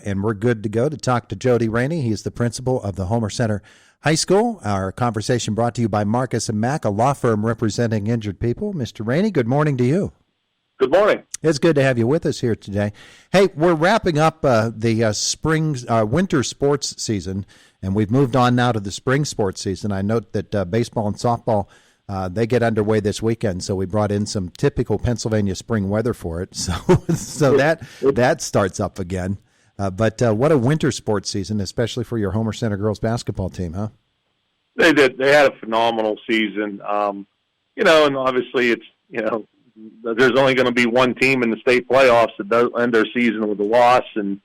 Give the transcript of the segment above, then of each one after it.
And we're good to go to talk to Jody Rainey. He's the principal of the Homer Center High School. Our conversation brought to you by Marcus & Mack, a law firm representing injured people. Mr. Rainey, good morning to you. Good morning. It's good to have you with us here today. Hey, we're wrapping up the winter sports season, and we've moved on now to the spring sports season. I note that baseball and softball, they get underway this weekend, so we brought in some typical Pennsylvania spring weather for it. So that starts up again. But what a winter sports season, especially for your Homer Center girls basketball team, huh? They did. They had a phenomenal season. And obviously it's, there's only going to be one team in the state playoffs that does end their season with a loss. And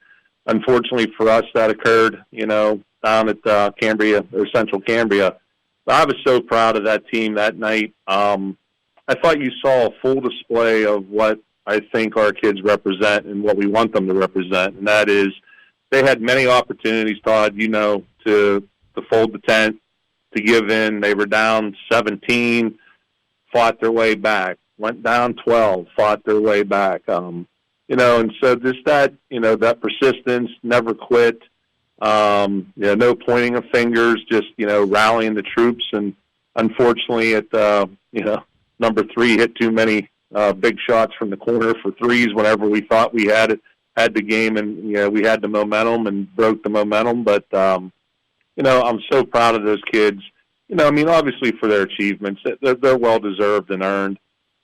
unfortunately for us, that occurred, down at Cambria or Central Cambria. But I was so proud of that team that night. I thought you saw a full display of what I think our kids represent and what we want them to represent. And that is they had many opportunities, Todd, to fold the tent, to give in. They were down 17, fought their way back, went down 12, fought their way back. And so just that, that persistence, never quit, no pointing of fingers, just, rallying the troops. And unfortunately at, number 3 hit too many big shots from the corner for threes whenever we thought we had the game and, we had the momentum and broke the momentum. But, I'm so proud of those kids. Obviously for their achievements, they're well-deserved and earned.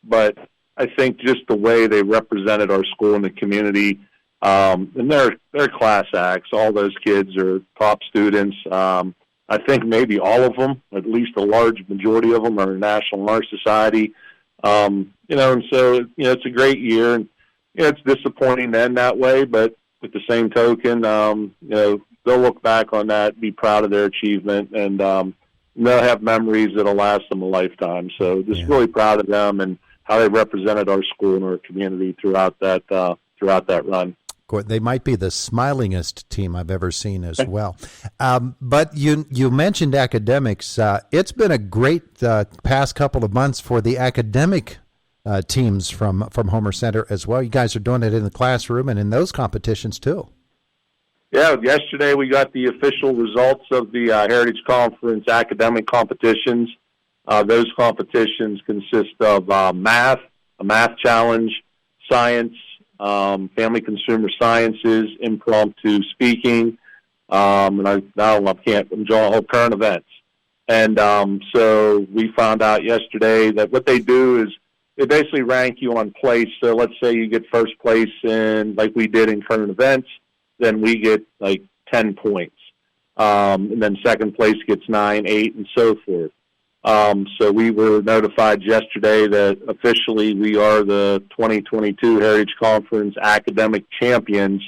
But I think just the way they represented our school and the community, and they're class acts. All those kids are top students. I think maybe all of them, at least a large majority of them, are National Honor Society. And so, it's a great year, and it's disappointing to end that way, but with the same token, they'll look back on that, be proud of their achievement, and they'll have memories that'll last them a lifetime. So just really proud of them and how they represented our school and our community throughout that run. They might be the smilingest team I've ever seen as well. But you mentioned academics. It's been a great past couple of months for the academic teams from Homer Center as well. You guys are doing it in the classroom and in those competitions too. Yeah, yesterday we got the official results of the Heritage Conference academic competitions. Those competitions consist of math, a math challenge, science, family consumer sciences, impromptu speaking, and I'm drawing current events. And so we found out yesterday that what they do is they basically rank you on place. So let's say you get first place in, like we did in current events, then we get like 10 points. And then second place gets 9, 8, and so forth. So we were notified yesterday that officially we are the 2022 Heritage Conference academic champions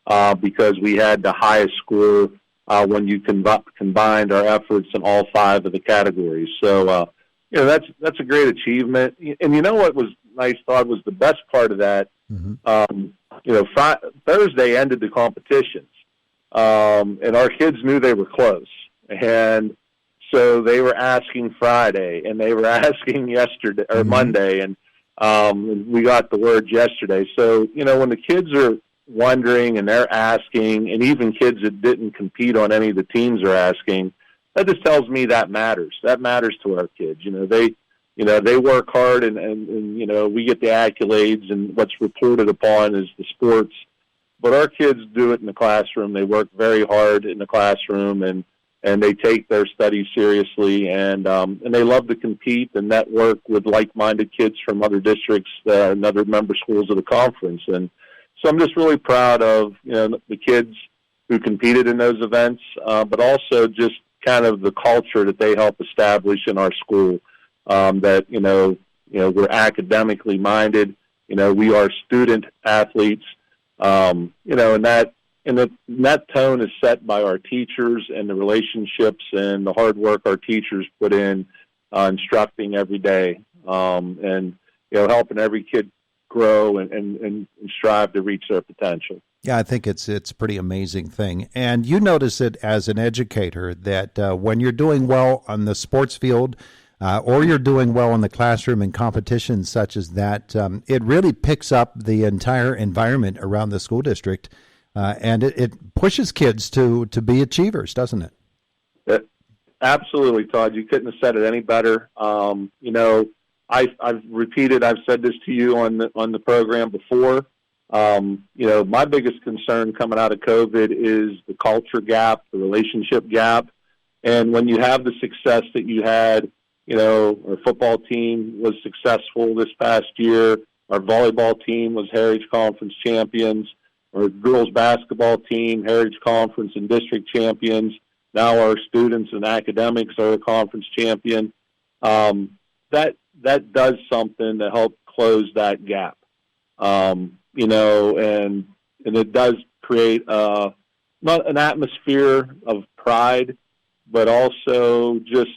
because we had the highest score when you combined our efforts in all 5 of the categories. So, that's a great achievement. And what was nice, Todd, was the best part of that. Mm-hmm. Thursday ended the competitions, and our kids knew they were close. And so they were asking Friday, and they were asking yesterday or Monday, and we got the word yesterday. So, when the kids are wondering and they're asking, and even kids that didn't compete on any of the teams are asking, that just tells me that matters. That matters to our kids. They work hard, and we get the accolades, and what's reported upon is the sports. But our kids do it in the classroom. They work very hard in the classroom, and they take their studies seriously, and they love to compete and network with like-minded kids from other districts and other member schools of the conference. And so I'm just really proud of the kids who competed in those events, but also just kind of the culture that they help establish in our school. That we're academically minded. We are student athletes. And that tone is set by our teachers and the relationships and the hard work our teachers put in instructing every day, and helping every kid grow and strive to reach their potential. Yeah, I think it's a pretty amazing thing. And you notice it as an educator that when you're doing well on the sports field or you're doing well in the classroom in competitions such as that, it really picks up the entire environment around the school district. and it pushes kids to be achievers, doesn't it? Absolutely, Todd. You couldn't have said it any better. I've said this to you on the program before. My biggest concern coming out of COVID is the culture gap, the relationship gap. And when you have the success that you had, our football team was successful this past year. Our volleyball team was Heritage Conference champions. Our girls basketball team, Heritage Conference and district champions. Now our students and academics are a conference champion. That does something to help close that gap. And it does create not an atmosphere of pride, but also just,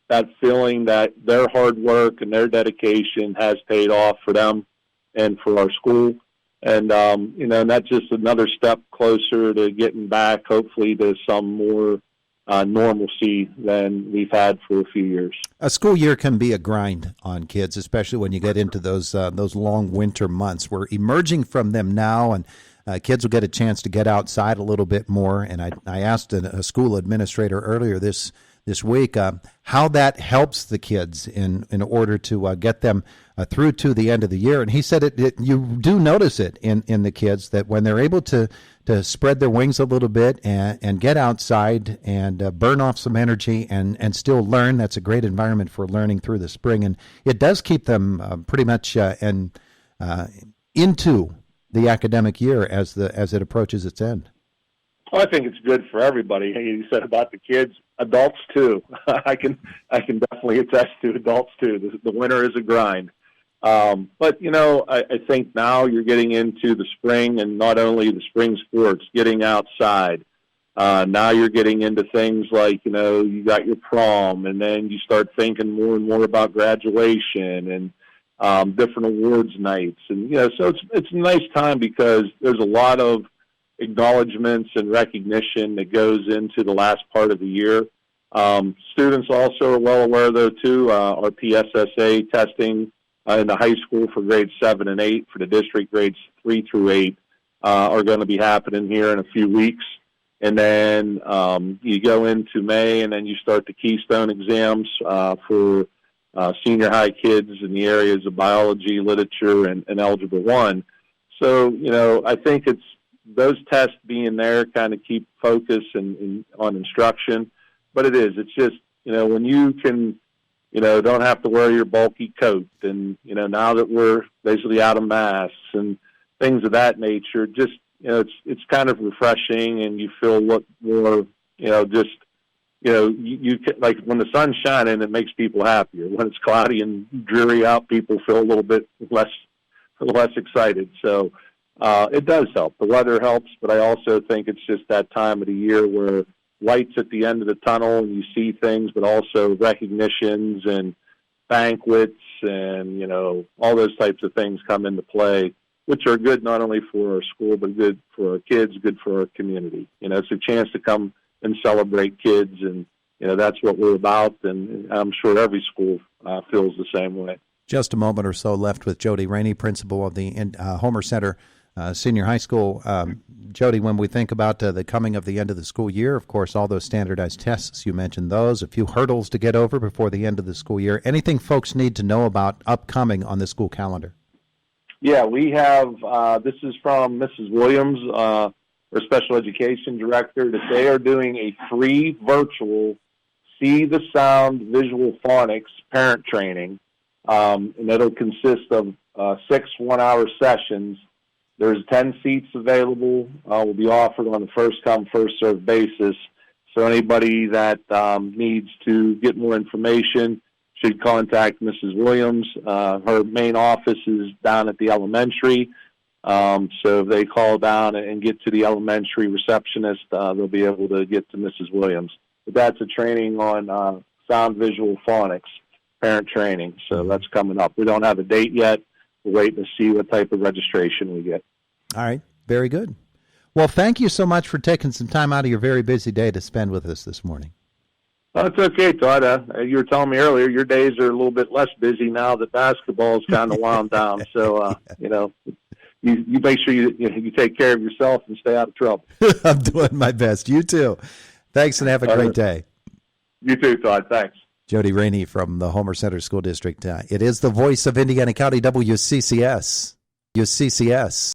that feeling that their hard work and their dedication has paid off for them and for our school. And, and that's just another step closer to getting back, hopefully, to some more normalcy than we've had for a few years. A school year can be a grind on kids, especially when you get into those long winter months. We're emerging from them now, and kids will get a chance to get outside a little bit more. And I asked a school administrator earlier this week how that helps the kids in order to get them through to the end of the year. And he said you do notice it in the kids that when they're able to spread their wings a little bit and get outside and burn off some energy and still learn, that's a great environment for learning through the spring. And it does keep them pretty much into the academic year as it approaches its end. Well, I think it's good for everybody. You said about the kids, adults too. I can definitely attest to adults too. The winter is a grind. But, I think now you're getting into the spring, and not only the spring sports, getting outside. Now you're getting into things like, you got your prom, and then you start thinking more and more about graduation and different awards nights. And, so it's a nice time because there's a lot of acknowledgments and recognition that goes into the last part of the year. Students also are well aware, though, too, our PSSA testing in the high school for grades 7 and 8, for the district grades 3 through 8, are going to be happening here in a few weeks. And then you go into May, and then you start the Keystone exams for senior high kids in the areas of biology, literature, and Algebra 1. So, I think it's those tests being there kind of keep focus on instruction. But it's just, when you can, don't have to wear your bulky coat, and, now that we're basically out of masks and things of that nature, just, it's kind of refreshing, and you feel more, you can, like when the sun's shining, it makes people happier. When it's cloudy and dreary out, people feel a little bit less excited. So, it does help. The weather helps, but I also think it's just that time of the year where lights at the end of the tunnel and you see things, but also recognitions and banquets and, all those types of things come into play, which are good not only for our school, but good for our kids, good for our community. It's a chance to come and celebrate kids, and, that's what we're about, and I'm sure every school feels the same way. Just a moment or so left with Jody Rainey, principal of the Homer Center Senior High School. Jody, when we think about the coming of the end of the school year, of course, all those standardized tests, you mentioned those, a few hurdles to get over before the end of the school year. Anything folks need to know about upcoming on the school calendar? Yeah, we have, this is from Mrs. Williams, our special education director, that they are doing a free virtual See the Sound Visual Phonics parent training, and it'll consist of 6 one-hour sessions. There's 10 seats available. Will be offered on a first-come, first-served basis. So anybody that needs to get more information should contact Mrs. Williams. Her main office is down at the elementary. So if they call down and get to the elementary receptionist, they'll be able to get to Mrs. Williams. But that's a training on sound visual phonics, parent training. So that's coming up. We don't have a date yet. We're waiting to see what type of registration we get. All right. Very good. Well, thank you so much for taking some time out of your very busy day to spend with us this morning. Oh, it's okay, Todd. You were telling me earlier your days are a little bit less busy now that basketball is kind of wound down. So, you you make sure you take care of yourself and stay out of trouble. I'm doing my best. You too. Thanks, and have a great day. You too, Todd. Thanks. Jody Rainey from the Homer Center School District. It is the voice of Indiana County, WCCS. UCCS.